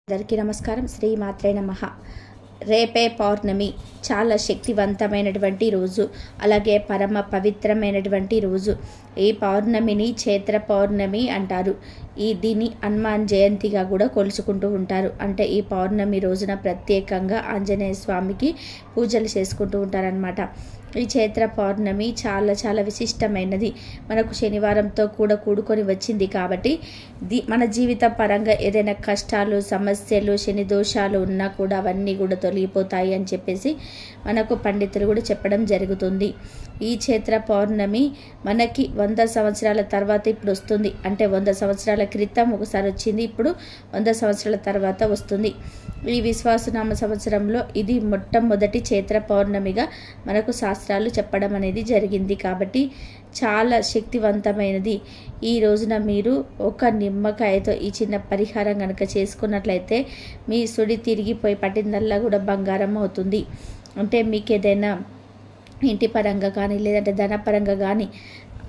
అందరికీ నమస్కారం. శ్రీ మాత్రే నమః. రేపే పౌర్ణమి, చాలా శక్తివంతమైనటువంటి రోజు, అలాగే పరమ పవిత్రమైనటువంటి రోజు. ఈ పౌర్ణమిని చైత్ర పౌర్ణమి అంటారు. దీన్ని హనుమాన్ జయంతిగా కూడా కొలుచుకుంటూ ఉంటారు. అంటే ఈ పౌర్ణమి రోజున ప్రత్యేకంగా ఆంజనేయ స్వామికి పూజలు చేసుకుంటూ ఉంటారనమాట. ఈ చైత్ర పౌర్ణమి చాలా చాలా విశిష్టమైనది. మనకు శనివారంతో కూడా కూడుకొని వచ్చింది కాబట్టి మన జీవిత పరంగా ఏదైనా కష్టాలు, సమస్యలు, శని దోషాలు ఉన్నా కూడా అవన్నీ కూడా తొలగిపోతాయి అని చెప్పేసి మనకు పండితులు కూడా చెప్పడం జరుగుతుంది. ఈ చైత్ర పౌర్ణమి మనకి 100 సంవత్సరాల తర్వాత ఇప్పుడు వస్తుంది. అంటే 100 సంవత్సరాల క్రితం ఒకసారి వచ్చింది, ఇప్పుడు 100 సంవత్సరాల తర్వాత వస్తుంది. ఈ విశ్వాసనామ సంవత్సరంలో ఇది మొట్టమొదటి చైత్ర పౌర్ణమిగా మనకు శాస్త్రాలు చెప్పడం అనేది జరిగింది. కాబట్టి చాలా శక్తివంతమైనది. ఈ రోజున మీరు ఒక నిమ్మకాయతో ఈ చిన్న పరిహారం కనుక చేసుకున్నట్లయితే మీ సుడి తిరిగిపోయి పట్టిందల్లా కూడా బంగారం అవుతుంది. అంటే మీకు ఏదైనా ఇంటి పరంగా కానీ, లేదంటే ధనపరంగా కానీ,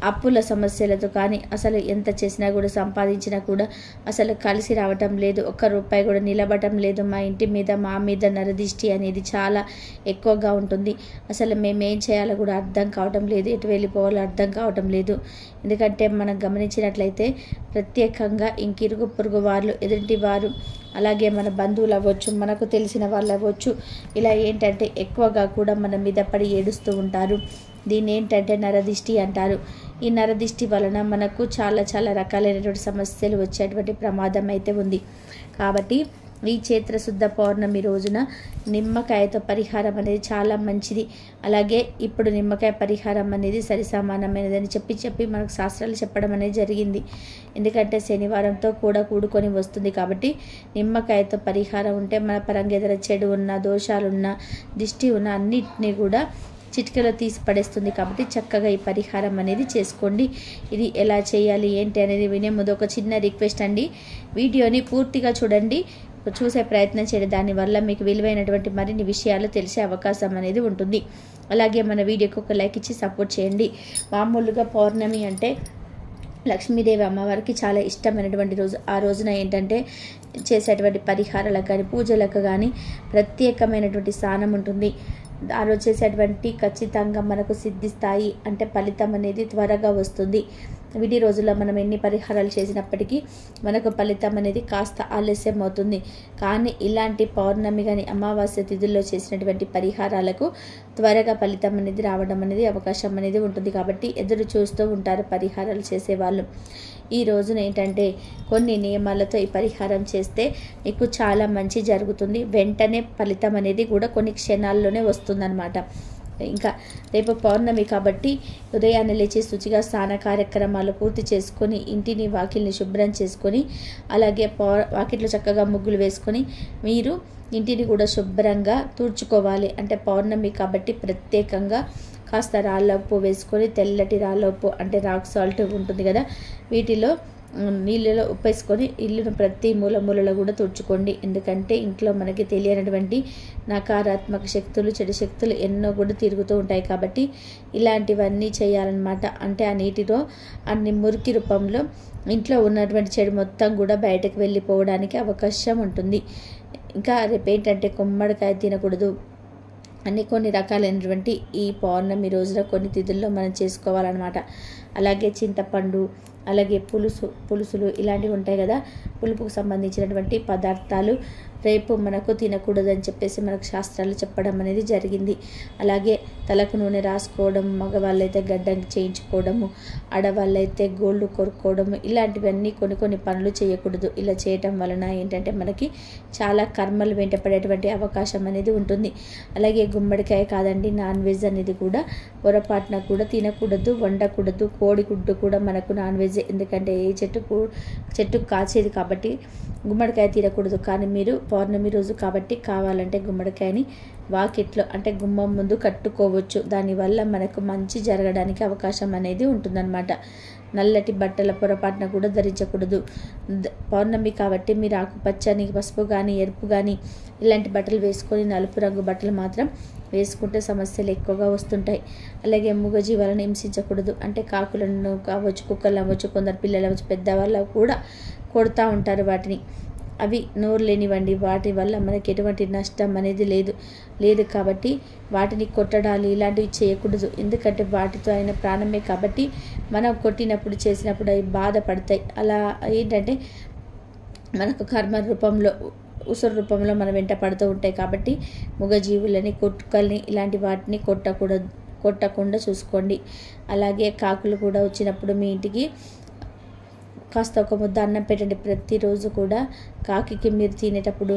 అప్పుల సమస్యలతో కానీ, అసలు ఎంత చేసినా కూడా, సంపాదించినా కూడా అసలు కలిసి రావటం లేదు, ఒక్క రూపాయి కూడా నిలబడటం లేదు, మా ఇంటి మీద మా మీద నరదిష్టి అనేది చాలా ఎక్కువగా ఉంటుంది, అసలు మేము ఏం చేయాలో కూడా అర్థం కావటం లేదు, ఎటు వెళ్ళిపోవాలో అర్థం కావటం లేదు. ఎందుకంటే మనం గమనించినట్లయితే ప్రత్యేకంగా ఇంకిరుగు పొరుగు వాళ్ళు, ఎదుటి వారు, అలాగే మన బంధువులు అవ్వచ్చు, మనకు తెలిసిన వాళ్ళు అవ్వచ్చు, ఇలా ఏంటంటే ఎక్కువగా కూడా మన మీద పడి ఏడుస్తూ ఉంటారు. దీన్ని ఏంటంటే నరదిష్టి అంటారు. ఈ నరదిష్టి వలన మనకు చాలా చాలా రకాలైనటువంటి సమస్యలు వచ్చేటువంటి ప్రమాదం అయితే ఉంది. కాబట్టి ఈ చైత్రశుద్ధ పౌర్ణమి రోజున నిమ్మకాయతో పరిహారం అనేది చాలా మంచిది. అలాగే ఇప్పుడు నిమ్మకాయ పరిహారం అనేది సరిసమానమైనదని చెప్పి మనకు శాస్త్రాలు చెప్పడం అనేది జరిగింది. ఎందుకంటే శనివారంతో కూడా కూడుకొని వస్తుంది కాబట్టి నిమ్మకాయతో పరిహారం ఉంటే మన పరంగా ఏదైనా చెడు ఉన్న, దోషాలున్న, దిష్టి ఉన్న అన్నిటినీ కూడా చిటికలో తీసి పడేస్తుంది. కాబట్టి చక్కగా ఈ పరిహారం అనేది చేసుకోండి. ఇది ఎలా చేయాలి ఏంటి అనేది వినే ముందు ఒక చిన్న రిక్వెస్ట్ అండి, వీడియోని పూర్తిగా చూడండి, చూసే ప్రయత్నం చేయండి. దానివల్ల మీకు విలువైనటువంటి మరిన్ని విషయాలు తెలిసే అవకాశం అనేది ఉంటుంది. అలాగే మన వీడియోకి ఒక లైక్ ఇచ్చి సపోర్ట్ చేయండి. మామూలుగా పౌర్ణమి అంటే లక్ష్మీదేవి అమ్మవారికి చాలా ఇష్టమైనటువంటి రోజు. ఆ రోజున ఏంటంటే చేసేటువంటి పరిహారాలకు కానీ, పూజలకు కానీ ప్రత్యేకమైనటువంటి స్థానం ఉంటుంది. ఆ రోజు చేసేటువంటి ఖచ్చితంగా మనకు సిద్ధిస్తాయి. అంటే ఫలితం అనేది త్వరగా వస్తుంది. విడి రోజుల్లో మనం ఎన్ని పరిహారాలు చేసినప్పటికీ మనకు ఫలితం అనేది కాస్త ఆలస్యం అవుతుంది. కానీ ఇలాంటి పౌర్ణమి కానీ, అమావాస్య తిథుల్లో చేసినటువంటి పరిహారాలకు త్వరగా ఫలితం అనేది రావడం అనేది అవకాశం అనేది ఉంటుంది. కాబట్టి ఎదురు చూస్తూ ఉంటారు పరిహారాలు చేసేవాళ్ళు. ఈ రోజున ఏంటంటే కొన్ని నియమాలతో ఈ పరిహారం చేస్తే మీకు చాలా మంచి జరుగుతుంది. వెంటనే ఫలితం అనేది కూడా కొన్ని క్షణాల్లోనే వస్తుందన్నమాట. ఇంకా రేపు పౌర్ణమి కాబట్టి ఉదయాన్నే లేచి శుచిగా స్నాన కార్యక్రమాలు పూర్తి చేసుకొని, ఇంటిని వాకిల్ని శుభ్రం చేసుకొని, అలాగే వాకిట్లో చక్కగా ముగ్గులు వేసుకొని మీరు ఇంటిని కూడా శుభ్రంగా తుడుచుకోవాలి. అంటే పౌర్ణమి కాబట్టి ప్రత్యేకంగా కాస్త రాళ్ళ ఉప్పు వేసుకొని, తెల్లటి రాళ్ళ ఉప్పు అంటే రాక్ సాల్ట్ ఉంటుంది కదా, వీటిలో నీళ్ళలో ఉప్పేసుకొని ఇల్లును ప్రతి మూలలో కూడా తుడుచుకోండి. ఎందుకంటే ఇంట్లో మనకి తెలియనటువంటి నకారాత్మక శక్తులు, చెడు శక్తులు ఎన్నో కూడా తిరుగుతూ ఉంటాయి. కాబట్టి ఇలాంటివన్నీ చేయాలన్నమాట. అంటే ఆ నీటిలో అన్ని మురికి రూపంలో ఇంట్లో ఉన్నటువంటి చెడు మొత్తం కూడా బయటకు వెళ్ళిపోవడానికి అవకాశం ఉంటుంది. ఇంకా రేపు ఏంటంటే గుమ్మడికాయ తినకూడదు అన్ని కొన్ని రకాలైనటువంటి ఈ పౌర్ణమి రోజున కొన్ని తిథుల్లో మనం చేసుకోవాలన్నమాట. అలాగే చింతపండు, అలాగే పులుసులు ఇలాంటివి ఉంటాయి కదా, పులుపుకు సంబంధించినటువంటి పదార్థాలు రేపు మనకు తినకూడదని చెప్పేసి మనకు శాస్త్రాలు చెప్పడం అనేది జరిగింది. అలాగే తలకు నూనె రాసుకోవడం, మగవాళ్ళైతే గడ్డం చేయించుకోవడము, ఆడవాళ్ళైతే గోల్డ్ కొరుక్కోవడము, ఇలాంటివన్నీ కొన్ని పనులు చేయకూడదు. ఇలా చేయటం వలన ఏంటంటే మనకి చాలా కర్మలు వెంటపడేటువంటి అవకాశం అనేది ఉంటుంది. అలాగే గుమ్మడికాయ కాదండి, నాన్ వెజ్ అనేది కూడా పొరపాటున కూడా తినకూడదు, వండకూడదు. కోడిగుడ్డు కూడా మనకు నాన్ వెజ్, ఎందుకంటే ఏ చెట్టు కాచేది కాబట్టి గుమ్మడికాయ తినకూడదు. కానీ మీరు పౌర్ణమి రోజు కాబట్టి కావాలంటే గుమ్మడికాయని వాకిట్లో అంటే గుమ్మం ముందు కట్టుకోవచ్చు. దానివల్ల మనకు మంచి జరగడానికి అవకాశం అనేది ఉంటుందన్నమాట. నల్లటి బట్టల పొరపాటున కూడా ధరించకూడదు. పౌర్ణమి కాబట్టి మీరు ఆకుపచ్చని, పసుపు కానీ, ఎరుపు కానీ ఇలాంటి బట్టలు వేసుకొని నలుపు రంగు బట్టలు మాత్రం వేసుకుంటే సమస్యలు ఎక్కువగా వస్తుంటాయి. అలాగే మూగజీవాలను హింసించకూడదు. అంటే కాకులను కావచ్చు, కుక్కలు అవ్వచ్చు, కొందరు పిల్లలు అవ్వచ్చు, పెద్దవాళ్ళు కూడా కొడుతూ ఉంటారు వాటిని. అవి నోరు లేనివ్వండి, వాటి వల్ల మనకి ఎటువంటి నష్టం అనేది లేదు కాబట్టి వాటిని కొట్టడాలు ఇలాంటివి చేయకూడదు. ఎందుకంటే వాటితో అయిన ప్రాణమే కాబట్టి మనం కొట్టినప్పుడు చేసినప్పుడు అవి బాధపడతాయి. అలా ఏంటంటే మనకు కర్మ రూపంలో ఉసురు రూపంలో మన వెంట పడుతూ ఉంటాయి కాబట్టి మూగజీవులని, కుక్కల్ని ఇలాంటి వాటిని కొట్టకుండా చూసుకోండి. అలాగే కాకులు కూడా వచ్చినప్పుడు మీ ఇంటికి కాస్త ఒక ముద్ద అన్నం పెట్టండి. ప్రతిరోజు కూడా కాకికి మీరు తినేటప్పుడు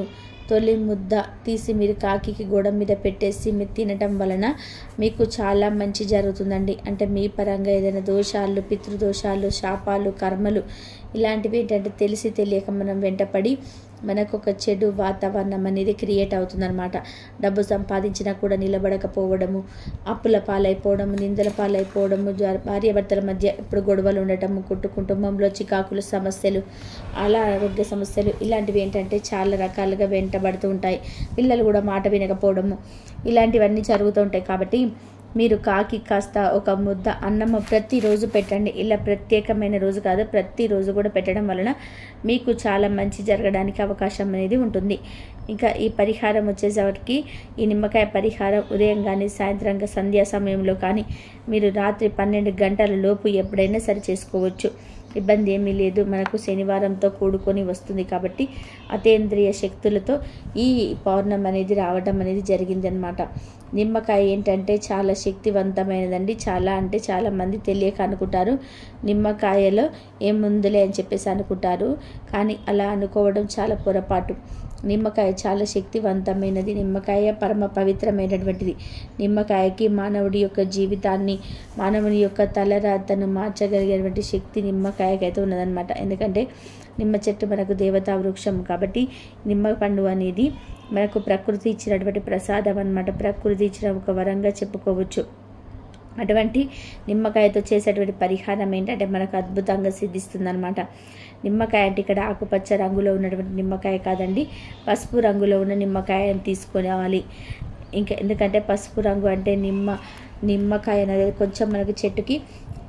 తొలి ముద్ద తీసి మీరు కాకికి గోడ మీద పెట్టేసి మీరు తినటం వలన మీకు చాలా మంచి జరుగుతుందండి. అంటే మీ పరంగా ఏదైనా దోషాలు, పితృదోషాలు, శాపాలు, కర్మలు ఇలాంటివి ఏంటంటే తెలిసి తెలియక మనం వెంటపడి మనకు ఒక చెడు వాతావరణం అనేది క్రియేట్ అవుతుందన్నమాట. డబ్బు సంపాదించినా కూడా నిలబడకపోవడము, అప్పుల పాలైపోవడము, నిందల పాలైపోవడము, భార్యాభర్తల మధ్య ఇప్పుడు గొడవలు ఉండటము, కుటుంబంలో చికాకులు, సమస్యలు, అలా ఆరోగ్య సమస్యలు ఇలాంటివి ఏంటంటే చాలా రకాలుగా వెంటబడుతూ ఉంటాయి. పిల్లలు కూడా మాట వినకపోవడము ఇలాంటివన్నీ జరుగుతూ ఉంటాయి. కాబట్టి మీరు కాకి కాస్త ఒక ముద్ద అన్నము ప్రతిరోజు పెట్టండి. ఇలా ప్రత్యేకమైన రోజు కాదు, ప్రతిరోజు కూడా పెట్టడం వలన మీకు చాలా మంచి జరగడానికి అవకాశం అనేది ఉంటుంది. ఇంకా ఈ పరిహారం వచ్చేసరికి ఈ నిమ్మకాయ పరిహారం ఉదయం కానీ, సాయంత్రంగా సంధ్యా సమయంలో కానీ, మీరు రాత్రి 12 గంటల లోపు ఎప్పుడైనా సరి చేసుకోవచ్చు. ఇబ్బంది ఏమీ లేదు. మనకు శనివారంతో కూడుకొని వస్తుంది కాబట్టి అతేంద్రియ శక్తులతో ఈ పౌర్ణమి అనేది రావడం అనేది జరిగిందనమాట. నిమ్మకాయ ఏంటంటే చాలా శక్తివంతమైనదండి. చాలా అంటే చాలామంది తెలియక అనుకుంటారు నిమ్మకాయలో ఏముందులే అని చెప్పేసి అనుకుంటారు. కానీ అలా అనుకోవడం చాలా పొరపాటు. నిమ్మకాయ చాలా శక్తివంతమైనది. నిమ్మకాయ పరమ పవిత్రమైనటువంటిది. నిమ్మకాయకి మానవుడి యొక్క జీవితాన్ని, మానవుని యొక్క తలరాతను మార్చగలిగేటువంటి శక్తి నిమ్మకాయకి అయితే ఉన్నదన్నమాట. ఎందుకంటే నిమ్మ చెట్టు మనకు దేవతా వృక్షం కాబట్టి నిమ్మ పండు అనేది మనకు ప్రకృతి ఇచ్చినటువంటి ప్రసాదం అన్నమాట. ప్రకృతి ఇచ్చిన ఒక వరంగా చెప్పుకోవచ్చు. అటువంటి నిమ్మకాయతో చేసేటువంటి పరిహారం ఏంటంటే మనకు అద్భుతంగా సిద్ధిస్తుందన్నమాట. నిమ్మకాయ అంటే ఇక్కడ ఆకుపచ్చ రంగులో ఉన్నటువంటి నిమ్మకాయ కాదండి, పసుపు రంగులో ఉన్న నిమ్మకాయని తీసుకోవాలి. ఇంకా ఎందుకంటే పసుపు రంగు అంటే నిమ్మకాయ అనేది కొంచెం మనకి చెట్టుకి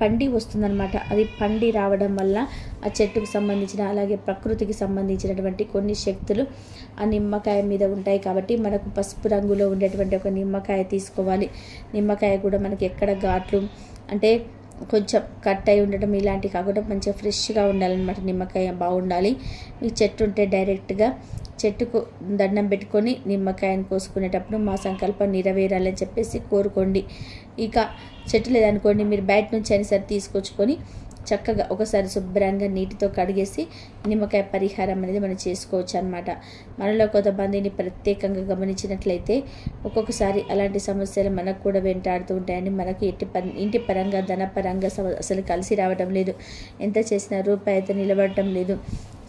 పండి వస్తుందన్నమాట. అది పండి రావడం వల్ల ఆ చెట్టుకు సంబంధించిన అలాగే ప్రకృతికి సంబంధించినటువంటి కొన్ని శక్తులు ఆ నిమ్మకాయ మీద ఉంటాయి. కాబట్టి మనకు పసుపు రంగులో ఉండేటువంటి ఒక నిమ్మకాయ తీసుకోవాలి. నిమ్మకాయ కూడా మనకి ఎక్కడ ఘాట్లు అంటే కొంచెం కట్ అయి ఉండటం ఇలాంటివి కాకుండా మంచిగా ఫ్రెష్గా ఉండాలన్నమాట. నిమ్మకాయ బాగుండాలి. మీకు చెట్టు ఉంటే డైరెక్ట్గా చెట్టుకు దండం పెట్టుకొని నిమ్మకాయను కోసుకునేటప్పుడు మా సంకల్పం నెరవేరాలని చెప్పేసి కోరుకోండి. ఇక చెట్టు లేదనుకోండి, మీరు బయట నుంచి అయినా సరే తీసుకొచ్చుకొని చక్కగా ఒకసారి శుభ్రంగా నీటితో కడిగేసి నిమ్మకాయ పరిహారం అనేది మనం చేసుకోవచ్చు అనమాట. మనలో కొంతమందిని ప్రత్యేకంగా గమనించినట్లయితే ఒక్కొక్కసారి అలాంటి సమస్యలు మనకు కూడా వెంటాడుతూ ఉంటాయని మనకి ఇంటి పరంగా ధనపరంగా అసలు కలిసి రావడం లేదు. ఎంత చేసినా రూపాయి అయితే నిలబడటం లేదు.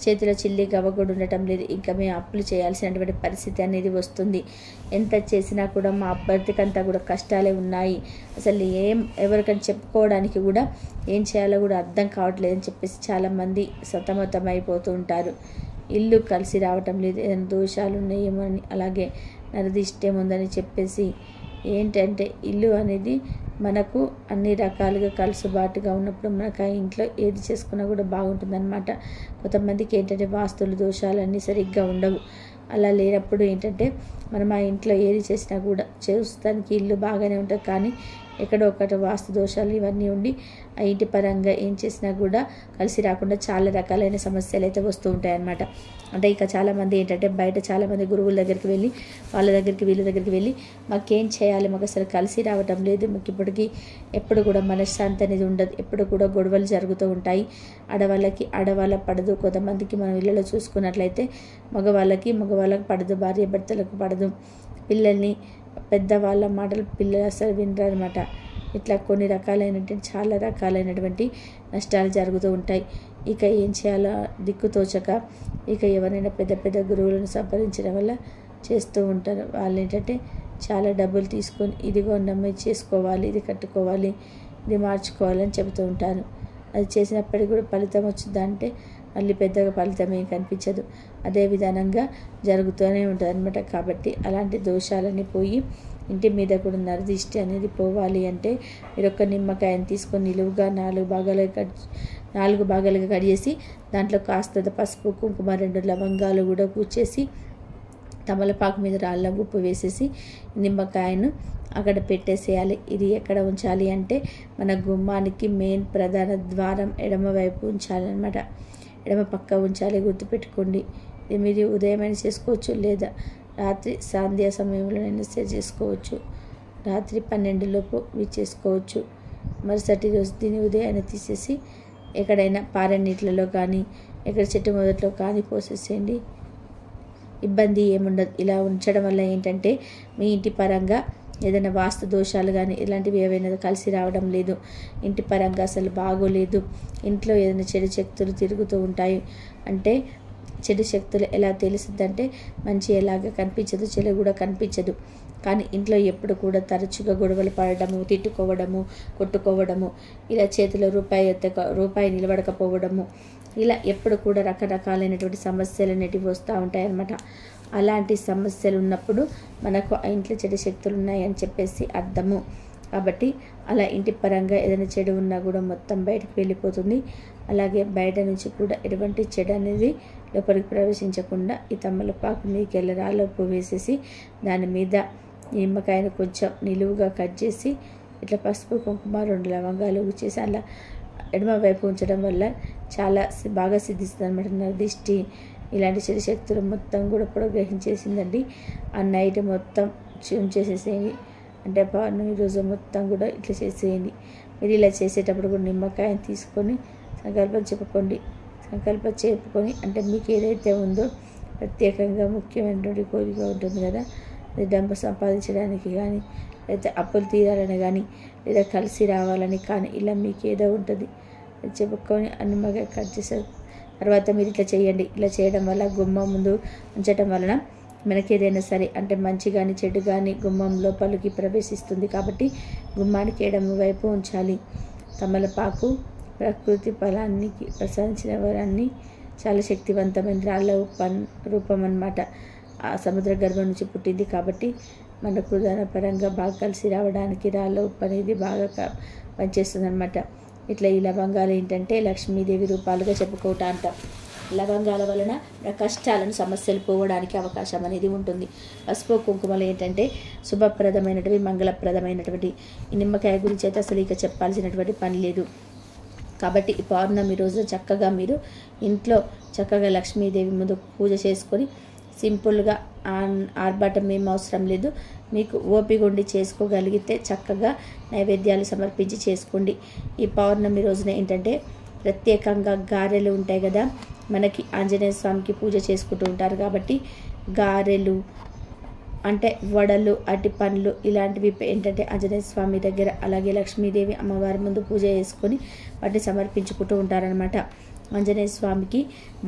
చేతిలో చిల్లి గవ్వ కూడా ఉండటం లేదు. ఇంకా మేము అప్పులు చేయాల్సినటువంటి పరిస్థితి అనేది వస్తుంది. ఎంత చేసినా కూడా మా అభ్యర్థికంతా కూడా కష్టాలే ఉన్నాయి. అసలు ఎవరికైనా చెప్పుకోవడానికి కూడా ఏం చేయాలో కూడా అర్థం కావట్లేదని చెప్పేసి చాలామంది సతమతం అయిపోతూ ఉంటారు. ఇల్లు కలిసి రావటం లేదు, ఏదైనా దోషాలు ఉన్నాయేమో అని, అలాగే నరదిష్టం ఉందని చెప్పేసి ఏంటంటే ఇల్లు అనేది మనకు అన్ని రకాలుగా కలుసుబాటుగా ఉన్నప్పుడు మనకు ఆ ఇంట్లో ఏది చేసుకున్నా కూడా బాగుంటుందన్నమాట. కొంతమందికి ఏంటంటే వాస్తులు దోషాలన్నీ సరిగ్గా ఉండవు. అలా లేనప్పుడు ఏంటంటే మనం ఆ ఇంట్లో ఏది చేసినా కూడా చూస్తానికి ఇల్లు బాగానే ఉంటుంది, కానీ ఎక్కడో ఒకటి వాస్తు దోషాలు ఇవన్నీ ఉండి ఆ ఇంటి పరంగా ఏం చేసినా కూడా కలిసి రాకుండా చాలా రకాలైన సమస్యలు అయితే వస్తూ ఉంటాయి అన్నమాట. అంటే ఇక చాలామంది ఏంటంటే బయట చాలామంది గురువుల దగ్గరికి వెళ్ళి వాళ్ళ దగ్గరికి వీళ్ళ దగ్గరికి వెళ్ళి మాకేం చేయాలి, మాకు అసలు కలిసి రావటం లేదు, మాకు ఇప్పటికీ ఎప్పుడు కూడా మనశ్శాంతి అనేది ఉండదు, ఎప్పుడు కూడా గొడవలు జరుగుతూ ఉంటాయి, ఆడవాళ్ళ పడదు. కొంతమందికి మనం ఇళ్ళలో చూసుకున్నట్లయితే మగవాళ్ళకి పడదు, భార్యాభర్తలకు పడదు, పిల్లల్ని పెద్దవాళ్ళ మాటలు పిల్లలు అసలు వినరు అనమాట. ఇట్లా కొన్ని రకాలైనటువంటి చాలా రకాలైనటువంటి నష్టాలు జరుగుతూ ఉంటాయి. ఇక ఏం చేయాలో దిక్కుతోచక ఇక ఎవరైనా పెద్ద పెద్ద గురువులను సంప్రదించడం వల్ల చేస్తూ ఉంటారు. వాళ్ళు ఏంటంటే చాలా డబ్బులు తీసుకొని ఇదిగో నమ్మి చేసుకోవాలి, ఇది కట్టుకోవాలి, ఇది మార్చుకోవాలని చెబుతూ ఉంటారు. అది చేసినప్పటికీ కూడా ఫలితం వచ్చిందంటే మళ్ళీ పెద్దగా ఫలితం ఏం కనిపించదు. అదే విధానంగా జరుగుతూనే ఉంటుంది అనమాట. కాబట్టి అలాంటి దోషాలన్నీ పోయి ఇంటి మీద కూడా నరదిష్టి అనేది పోవాలి అంటే మీరు ఒక నిమ్మకాయని తీసుకొని నిలువుగా 4 భాగాలు 4 భాగాలుగా కట్ చేసి దాంట్లో కాస్త పసుపు, కుంకుమ, 2 లవంగాలు కూడా కూర్చేసి తమలపాకు మీద రాళ్ళ ఉప్పు వేసేసి నిమ్మకాయను అక్కడ పెట్టేసేయాలి. ఇది ఎక్కడ ఉంచాలి అంటే మన గుమ్మానికి మెయిన్ ప్రధాన ద్వారం ఎడమ వైపు ఉంచాలన్నమాట. ఎడమ పక్క ఉంచాలి, గుర్తుపెట్టుకోండి. ఇది మీరు ఉదయమైనా చేసుకోవచ్చు, లేదా రాత్రి సంధ్యా సమయంలోనైనా చేసుకోవచ్చు. రాత్రి 12 లోపు ఇవి చేసుకోవచ్చు. మరుసటి రోజు దీన్ని ఉదయాన్నే తీసేసి ఎక్కడైనా పారే నీటిలో కానీ ఎక్కడ చెట్టు మొదట్లో కానీ పోసేసేయండి. ఇబ్బంది ఏముండదు. ఇలా ఉంచడం వల్ల ఏంటంటే మీ ఇంటి పరంగా ఏదైనా వాస్తు దోషాలు కానీ ఇలాంటివి ఏవైనా కలిసి రావడం లేదు, ఇంటి పరంగా అసలు బాగోలేదు, ఇంట్లో ఏదైనా చెడు శక్తులు తిరుగుతూ ఉంటాయి. అంటే చెడు శక్తులు ఎలా తెలుస్తుందంటే మంచి ఎలాగ కనిపించదు, చెడు కూడా కనిపించదు. కానీ ఇంట్లో ఎప్పుడు కూడా తరచుగా గొడవలు పడడము, తిట్టుకోవడము, కొట్టుకోవడము, ఇలా చేతిలో రూపాయి నిలబడకపోవడము, ఇలా ఎప్పుడు కూడా రకరకాలైనటువంటి సమస్యలు అనేటివి వస్తూ ఉంటాయన్నమాట. అలాంటి సమస్యలు ఉన్నప్పుడు మనకు ఆ ఇంట్లో చెడు శక్తులు ఉన్నాయని చెప్పేసి అర్థము. కాబట్టి అలా ఇంటి పరంగా ఏదైనా చెడు ఉన్నా కూడా మొత్తం బయటకు వెళ్ళిపోతుంది. అలాగే బయట నుంచి కూడా ఎటువంటి చెడు అనేది లోపలికి ప్రవేశించకుండా ఈ తమలపాకు మీకెళ్ళ రాళ్ళ ఉప్పు వేసేసి దాని మీద నిమ్మకాయను కొంచెం నిలువుగా కట్ చేసి ఇట్లా పసుపు, కుంకుమ, 2 లవంగాలు చేసి అలా ఎడమ వైపు ఉంచడం వల్ల చాలా బాగా సిద్ధిస్తుంది అనమాట. దిష్టి ఇలాంటి చెడు శక్తులు మొత్తం కూడా గ్రహించేసిందండి. ఆ నైట్ మొత్తం చేసేసేయండి. అంటే పౌర్ణమి రోజు మొత్తం కూడా ఇట్లా చేసేయండి. మీరు ఇలా చేసేటప్పుడు కూడా నిమ్మకాయని తీసుకొని సంకల్పం చెప్పుకోండి. సంకల్పం చెప్పుకొని అంటే మీకు ఏదైతే ఉందో ప్రత్యేకంగా ముఖ్యమైనటువంటి కోరిక ఉంటుంది కదా, డబ్బు సంపాదించడానికి కానీ, లేదా అప్పులు తీరాలని కానీ, లేదా కలిసి రావాలని కానీ, ఇలా మీకు ఏదో ఉంటుంది చెప్పుకొని నిమ్మకాయ కట్ చేశారు తర్వాత మీరు ఇట్లా చేయండి. ఇలా చేయడం వల్ల గుమ్మం ముందు ఉంచడం వలన మనకి ఏదైనా సరే అంటే మంచి కానీ చెడు కానీ గుమ్మం లోపలికి ప్రవేశిస్తుంది. కాబట్టి గుమ్మానికి ఎడమ వైపు ఉంచాలి. తమలపాకు ప్రకృతి ఫలానికి ప్రసాదించిన వరాన్ని చాలా శక్తివంతమైన రాళ్ళ రూపం అన్నమాట. ఆ సముద్ర గర్భం నుంచి పుట్టింది కాబట్టి మనకు పరంగా బాగా కలిసి రావడానికి రాళ్ళ ఉప్పు అనేది బాగా పనిచేస్తుంది అనమాట. ఇట్లా ఈ లవంగాలు ఏంటంటే లక్ష్మీదేవి రూపాలుగా చెప్పుకోవటం అంటాం. లవంగాల వలన కష్టాలను, సమస్యలు పోవడానికి అవకాశం అనేది ఉంటుంది. పసుపు, కుంకుమలు ఏంటంటే శుభప్రదమైనటువంటి, మంగళప్రదమైనటువంటి. ఈ నిమ్మకాయ గురించి అయితే అసలు ఇక చెప్పాల్సినటువంటి పని లేదు. కాబట్టి ఈ పౌర్ణమి రోజు చక్కగా మీరు ఇంట్లో చక్కగా లక్ష్మీదేవి ముందు పూజ చేసుకొని సింపుల్గా ఆర్భాటం ఏం అవసరం లేదు. మీకు ఓపిక ఉండి చేసుకోగలిగితే చక్కగా నైవేద్యాలు సమర్పించి చేసుకోండి. ఈ పౌర్ణమి రోజున ఏంటంటే ప్రత్యేకంగా గారెలు ఉంటాయి కదా, మనకి ఆంజనేయ స్వామికి పూజ చేసుకుంటూ ఉంటారు కాబట్టి గారెలు అంటే వడలు, అరటి పండ్లు ఇలాంటివి ఏంటంటే ఆంజనేయ స్వామి దగ్గర అలాగే లక్ష్మీదేవి అమ్మవారి ముందు పూజ చేసుకొని వాటిని సమర్పించుకుంటూ ఉంటారనమాట. ఆంజనేయ స్వామికి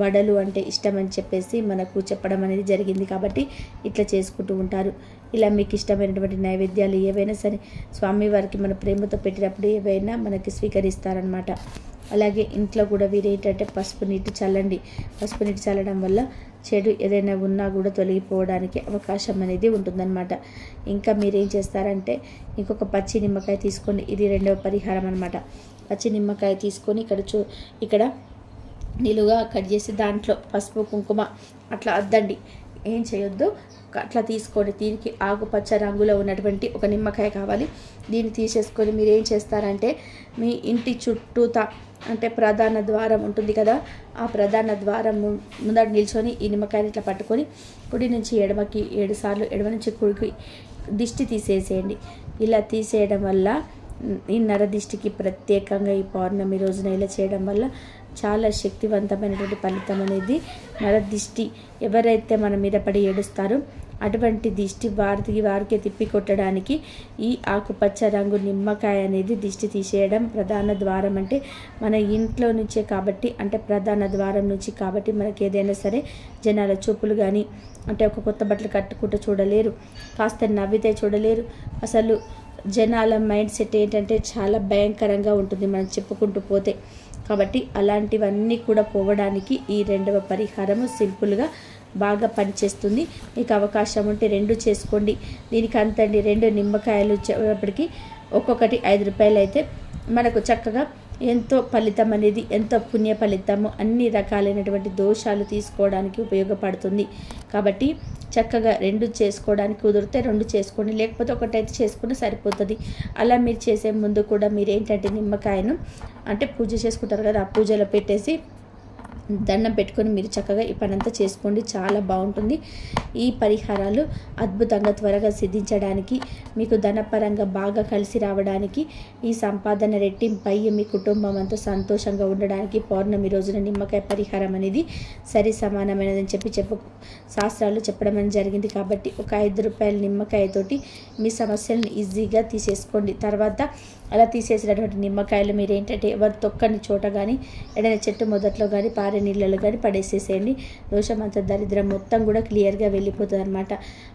వడలు అంటే ఇష్టం అని చెప్పేసి మనకు చెప్పడం అనేది జరిగింది కాబట్టి ఇట్లా చేసుకుంటూ ఉంటారు. ఇలా మీకు ఇష్టమైనటువంటి నైవేద్యాలు ఏవైనా సరే స్వామివారికి మన ప్రేమతో పెట్టినప్పుడు ఏవైనా మనకి స్వీకరిస్తారనమాట. అలాగే ఇంట్లో కూడా వీరేంటంటే పసుపు నీటి చల్లండి. పసుపు నీటి చల్లడం వల్ల చెడు ఏదైనా ఉన్నా కూడా తొలగిపోవడానికి అవకాశం అనేది ఉంటుందన్నమాట. ఇంకా మీరేం చేస్తారంటే ఇంకొక పచ్చి నిమ్మకాయ తీసుకోండి. ఇది రెండవ పరిహారం అనమాట. పచ్చి నిమ్మకాయ తీసుకొని ఇక్కడ నిలువుగా కట్ చేసి దాంట్లో పసుపు, కుంకుమ అట్లా అద్దండి. ఏం చేయొద్దు, అట్లా తీసుకోండి. దీనికి ఆకుపచ్చ రంగులో ఉన్నటువంటి ఒక నిమ్మకాయ కావాలి. దీన్ని తీసేసుకొని మీరు ఏం చేస్తారంటే మీ ఇంటి చుట్టూతా అంటే ప్రధాన ద్వారం ఉంటుంది కదా, ఆ ప్రధాన ద్వారం ముందర నిల్చొని ఈ నిమ్మకాయని ఇట్లా పట్టుకొని కుడి నుంచి ఎడమకి 7 సార్లు, ఎడమ నుంచి కుడికి దిష్టి తీసేసేయండి. ఇలా తీసేయడం వల్ల ఈ నరదిష్టికి ప్రత్యేకంగా ఈ పౌర్ణమి రోజున ఇలా చేయడం వల్ల చాలా శక్తివంతమైనటువంటి ఫలితం అనేది. నరదిష్టి ఎవరైతే మన మీద పడి ఏడుస్తారో అటువంటి దిష్టి వారికే తిప్పి కొట్టడానికి ఈ ఆకుపచ్చ రంగు నిమ్మకాయ అనేది దిష్టి తీసేయడం ప్రధాన ద్వారం అంటే మన ఇంట్లో నుంచే కాబట్టి, అంటే ప్రధాన ద్వారం నుంచి కాబట్టి మనకి ఏదైనా సరే జనాల చూపులు కానీ అంటే ఒక కొత్త బట్టలు కట్టుకుంటూ చూడలేరు, కాస్త నవ్వితే చూడలేరు. అసలు జనాల మైండ్ సెట్ ఏంటంటే చాలా భయంకరంగా ఉంటుంది మనం చెప్పుకుంటూ పోతే. కాబట్టి అలాంటివన్నీ కూడా పోవడానికి ఈ రెండవ పరిహారము సింపుల్గా బాగా పనిచేస్తుంది. మీకు అవకాశం ఉంటే 2 చేసుకోండి. దీనికి అంతండి 2 నిమ్మకాయలు వచ్చేటప్పటికి ఒక్కొక్కటి 5 రూపాయలు అయితే మనకు చక్కగా ఎంతో ఫలితం అనేది, ఎంతో పుణ్య ఫలితము, అన్ని రకాలైనటువంటి దోషాలు తీసుకోవడానికి ఉపయోగపడుతుంది. కాబట్టి చక్కగా 2 చేసుకోవడానికి కుదిరితే 2 చేసుకోండి, లేకపోతే ఒకటైతే చేసుకుంటే సరిపోతుంది. అలా మీరు చేసే ముందు కూడా మీరేంటంటే నిమ్మకాయను అంటే పూజ చేసుకుంటారు కదా, ఆ పూజలో పెట్టేసి దండం పెట్టుకొని మీరు చక్కగా ఈ పనంతా చేసుకోండి. చాలా బాగుంటుంది. ఈ పరిహారాలు అద్భుతంగా త్వరగా సిద్ధించడానికి, మీకు ధనపరంగా బాగా కలిసి రావడానికి, ఈ సంపాదన రెట్టింపై మీ కుటుంబం అంతా సంతోషంగా ఉండడానికి పౌర్ణమి రోజున నిమ్మకాయ పరిహారం అనేది సరి సమానమైనదని శాస్త్రాలు చెప్పడం అనేది జరిగింది. కాబట్టి ఒక 5 రూపాయల నిమ్మకాయతోటి మీ సమస్యలను ఈజీగా తీసేసుకోండి. తర్వాత అలా తీసేసినటువంటి నిమ్మకాయలు మీరు ఏంటంటే ఎవరు తొక్కని చోట కానీ, ఏదైనా చెట్టు మొదట్లో కానీ, పారే నీళ్ళలో కానీ పడేసేసేయండి. దోషమంత దరిద్రం మొత్తం కూడా క్లియర్గా వెళ్ళిపోతుంది అనమాట.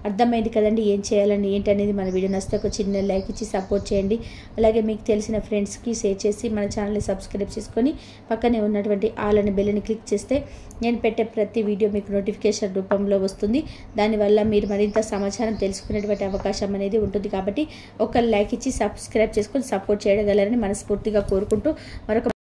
అర్థమైంది కదండి ఏం చేయాలని ఏంటి అనేది. మన వీడియో నచ్చితే ఒక చిన్న లైక్ ఇచ్చి సపోర్ట్ చేయండి. అలాగే మీకు తెలిసిన ఫ్రెండ్స్కి షేర్ చేసి మన ఛానల్ని సబ్స్క్రైబ్ చేసుకొని పక్కనే ఉన్నటువంటి ఆల్ అనే బెల్ని క్లిక్ చేస్తే నేను పెట్టే ప్రతి వీడియో మీకు నోటిఫికేషన్ రూపంలో వస్తుంది. దానివల్ల మీరు మరింత సమాచారం తెలుసుకునేటువంటి అవకాశం అనేది ఉంటుంది. కాబట్టి ఒక లైక్ ఇచ్చి సబ్స్క్రైబ్ చేసుకొని సపోర్ట్ చేయగలరని మనస్ఫూర్తిగా కోరుకుంటూ మరొక